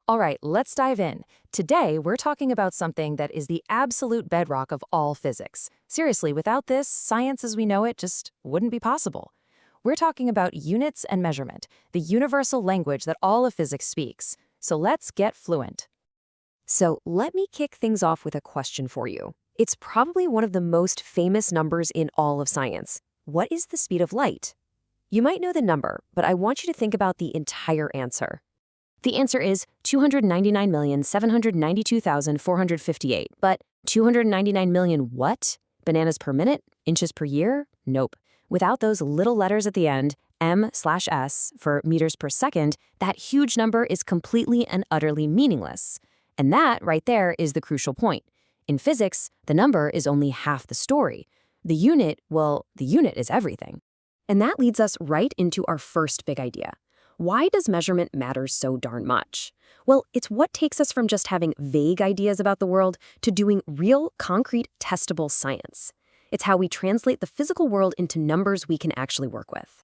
All right, let's dive in. Today, we're talking about something that is the absolute bedrock of all physics. Seriously, without this, science as we know it just wouldn't be possible. We're talking about units and measurement, the universal language that all of physics speaks. So let's get fluent. So let me kick things off with a question for you. It's probably one of the most famous numbers in all of science. What is the speed of light? You might know the number, but I want you to think about the entire answer. The answer is 299,792,458. But 299 million what? Bananas per minute? Inches per year? Nope. Without those little letters at the end, m/s for meters per second, that huge number is completely and utterly meaningless. And that, right there, is the crucial point. In physics, the number is only half the story. The unit is everything. And that leads us right into our first big idea. Why does measurement matter so darn much? Well, it's what takes us from just having vague ideas about the world to doing real, concrete, testable science. It's how we translate the physical world into numbers we can actually work with.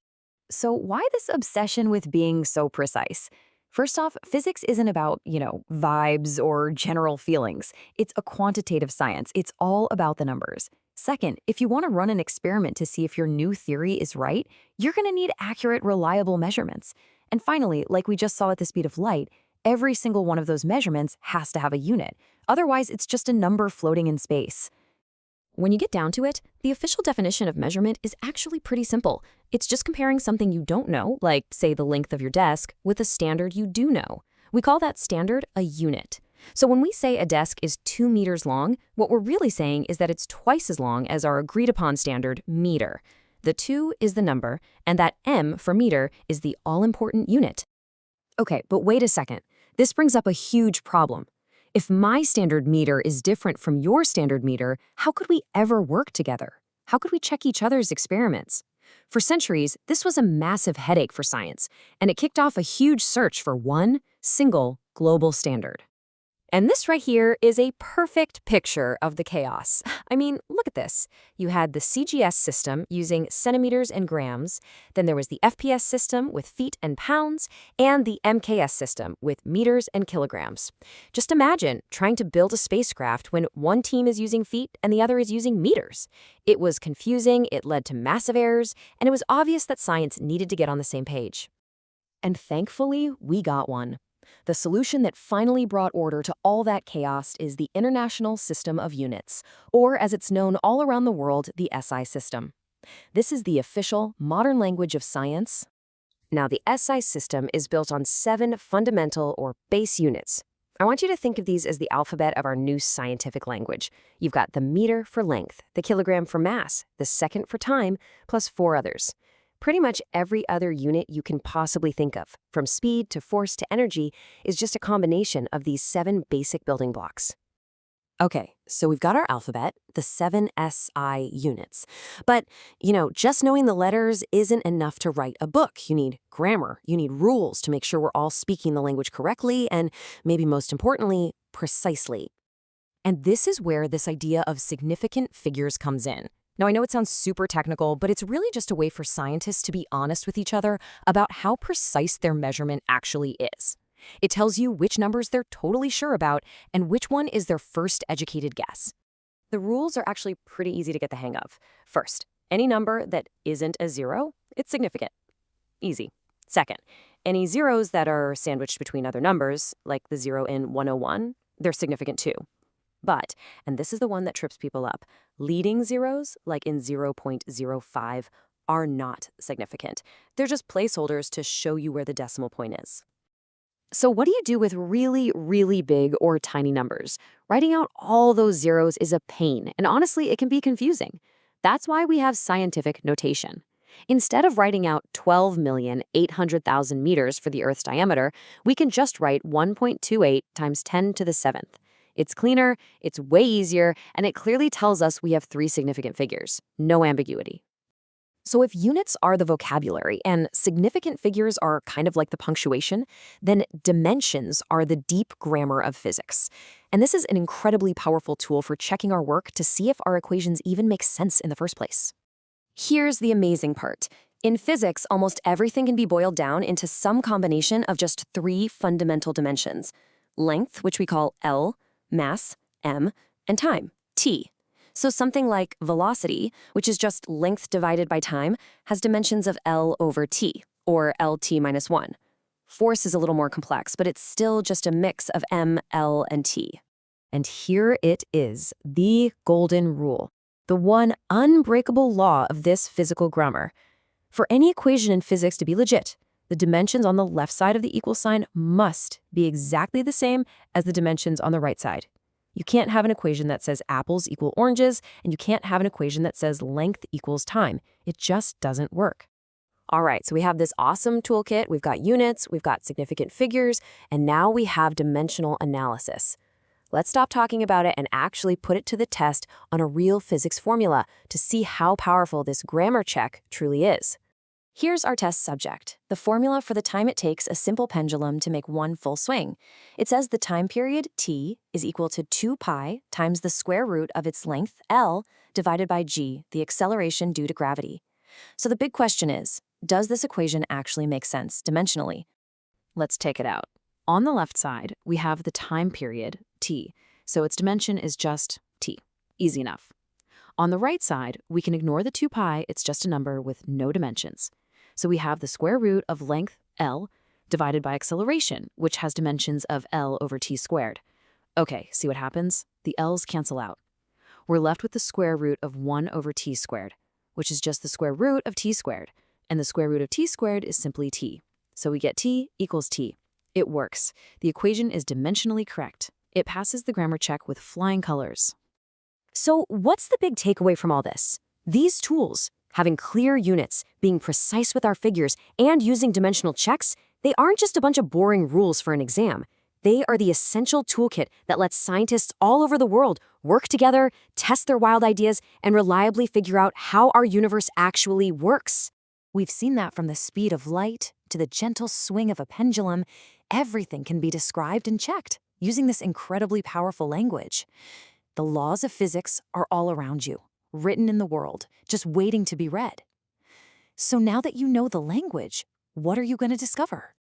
So why this obsession with being so precise? First off, physics isn't about, vibes or general feelings. It's a quantitative science. It's all about the numbers. Second, if you want to run an experiment to see if your new theory is right, you're going to need accurate, reliable measurements. And finally, like we just saw at the speed of light, every single one of those measurements has to have a unit. Otherwise, it's just a number floating in space. When you get down to it, the official definition of measurement is actually pretty simple. It's just comparing something you don't know, like, say, the length of your desk, with a standard you do know. We call that standard a unit. So when we say a desk is 2 meters long, what we're really saying is that it's twice as long as our agreed-upon standard meter. The 2 is the number, and that m for meter is the all-important unit. Okay, but wait a second. This brings up a huge problem. If my standard meter is different from your standard meter, how could we ever work together? How could we check each other's experiments? For centuries, this was a massive headache for science, and it kicked off a huge search for one single global standard. And this right here is a perfect picture of the chaos. I mean, look at this. You had the CGS system using centimeters and grams, then there was the FPS system with feet and pounds, and the MKS system with meters and kilograms. Just imagine trying to build a spacecraft when one team is using feet and the other is using meters. It was confusing, it led to massive errors, and it was obvious that science needed to get on the same page. And thankfully, we got one. The solution that finally brought order to all that chaos is the International System of Units, or as it's known all around the world, the SI system. This is the official, modern language of science. Now, the SI system is built on 7 fundamental or base units. I want you to think of these as the alphabet of our new scientific language. You've got the meter for length, the kilogram for mass, the second for time, plus 4 others. Pretty much every other unit you can possibly think of, from speed to force to energy, is just a combination of these 7 basic building blocks. Okay, so we've got our alphabet, the 7 SI units. But, just knowing the letters isn't enough to write a book. You need grammar, you need rules to make sure we're all speaking the language correctly, and maybe most importantly, precisely. And this is where this idea of significant figures comes in. Now, I know it sounds super technical, but it's really just a way for scientists to be honest with each other about how precise their measurement actually is. It tells you which numbers they're totally sure about and which one is their first educated guess. The rules are actually pretty easy to get the hang of. First, any number that isn't a 0, it's significant. Easy. Second, any zeros that are sandwiched between other numbers, like the 0 in 101, they're significant too. But, and this is the one that trips people up, leading zeros, like in 0.05, are not significant. They're just placeholders to show you where the decimal point is. So what do you do with really, really big or tiny numbers? Writing out all those zeros is a pain, and honestly, it can be confusing. That's why we have scientific notation. Instead of writing out 12,800,000 meters for the Earth's diameter, we can just write 1.28 times 10 to the 7th. It's cleaner, it's way easier, and it clearly tells us we have 3 significant figures. No ambiguity. So if units are the vocabulary and significant figures are kind of like the punctuation, then dimensions are the deep grammar of physics. And this is an incredibly powerful tool for checking our work to see if our equations even make sense in the first place. Here's the amazing part. In physics, almost everything can be boiled down into some combination of just three fundamental dimensions: length, which we call L, mass, m, and time, t. So something like velocity, which is just length divided by time, has dimensions of L over t, or Lt minus 1. Force is a little more complex, but it's still just a mix of m, L, and t. And here it is, the golden rule, the one unbreakable law of this physical grammar. For any equation in physics to be legit, the dimensions on the left side of the equal sign must be exactly the same as the dimensions on the right side. You can't have an equation that says apples equal oranges, and you can't have an equation that says length equals time. It just doesn't work. All right, so we have this awesome toolkit. We've got units, we've got significant figures, and now we have dimensional analysis. Let's stop talking about it and actually put it to the test on a real physics formula to see how powerful this grammar check truly is. Here's our test subject, the formula for the time it takes a simple pendulum to make one full swing. It says the time period, t, is equal to 2 pi times the square root of its length, L, divided by g, the acceleration due to gravity. So the big question is, does this equation actually make sense dimensionally? Let's take it out. On the left side, we have the time period, t, so its dimension is just t. Easy enough. On the right side, we can ignore the 2 pi, it's just a number with no dimensions. So we have the square root of length, L, divided by acceleration, which has dimensions of L over t squared. Okay, see what happens? The L's cancel out. We're left with the square root of 1 over t squared, which is just the square root of t squared, and the square root of t squared is simply t. So we get t equals t. It works. The equation is dimensionally correct. It passes the grammar check with flying colors. So what's the big takeaway from all this? These tools, having clear units, being precise with our figures, and using dimensional checks, they aren't just a bunch of boring rules for an exam. They are the essential toolkit that lets scientists all over the world work together, test their wild ideas, and reliably figure out how our universe actually works. We've seen that from the speed of light to the gentle swing of a pendulum. Everything can be described and checked using this incredibly powerful language. The laws of physics are all around you, written in the world, just waiting to be read. So now that you know the language, what are you going to discover?